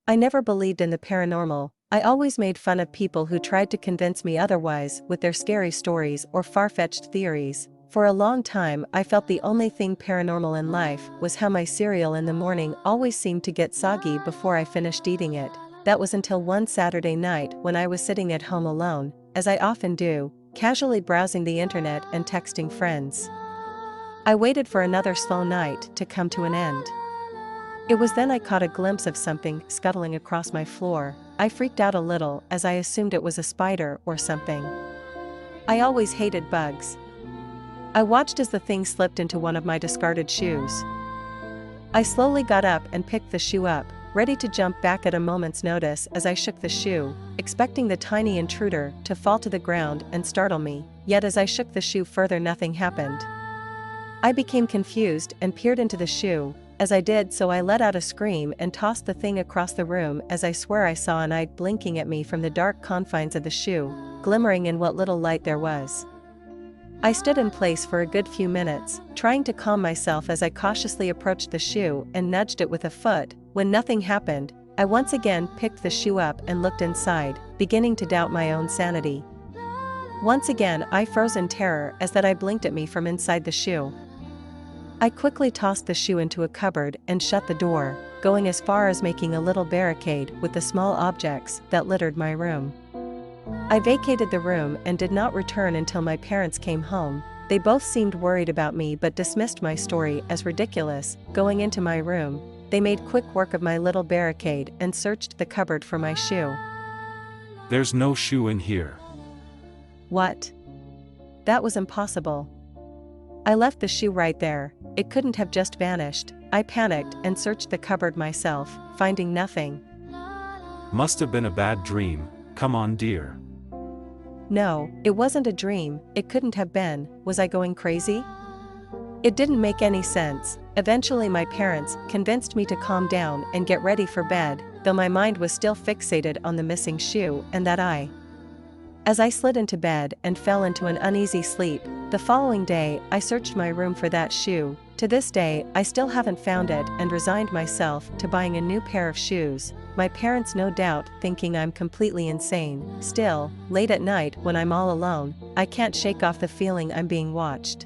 I never believed in the paranormal. I always made fun of people who tried to convince me otherwise with their scary stories or far-fetched theories. For a long time, I felt the only thing paranormal in life was how my cereal in the morning always seemed to get soggy before I finished eating it. That was until one Saturday night when I was sitting at home alone, as I often do, casually browsing the internet and texting friends. I waited for another slow night to come to an end. It was then I caught a glimpse of something scuttling across my floor. I freaked out a little as I assumed it was a spider or something. I always hated bugs. I watched as the thing slipped into one of my discarded shoes. I slowly got up and picked the shoe up, ready to jump back at a moment's notice as I shook the shoe, expecting the tiny intruder to fall to the ground and startle me. Yet as I shook the shoe further, nothing happened. I became confused and peered into the shoe. As I did so, I let out a scream and tossed the thing across the room as I swear I saw an eye blinking at me from the dark confines of the shoe, glimmering in what little light there was. I stood in place for a good few minutes, trying to calm myself as I cautiously approached the shoe and nudged it with a foot. When nothing happened, I once again picked the shoe up and looked inside, beginning to doubt my own sanity. Once again I froze in terror as that eye blinked at me from inside the shoe. I quickly tossed the shoe into a cupboard and shut the door, going as far as making a little barricade with the small objects that littered my room. I vacated the room and did not return until my parents came home. They both seemed worried about me but dismissed my story as ridiculous. Going into my room, they made quick work of my little barricade and searched the cupboard for my shoe. There's no shoe in here. What? That was impossible. I left the shoe right there. It couldn't have just vanished. I panicked and searched the cupboard myself, finding nothing. Must have been a bad dream. Come on, dear. No, it wasn't a dream. It couldn't have been. Was I going crazy? It didn't make any sense. Eventually my parents convinced me to calm down and get ready for bed, though my mind was still fixated on the missing shoe and that eye. As I slid into bed and fell into an uneasy sleep, the following day I searched my room for that shoe. To this day, I still haven't found it and resigned myself to buying a new pair of shoes. My parents no doubt thinking I'm completely insane. Still, late at night when I'm all alone, I can't shake off the feeling I'm being watched.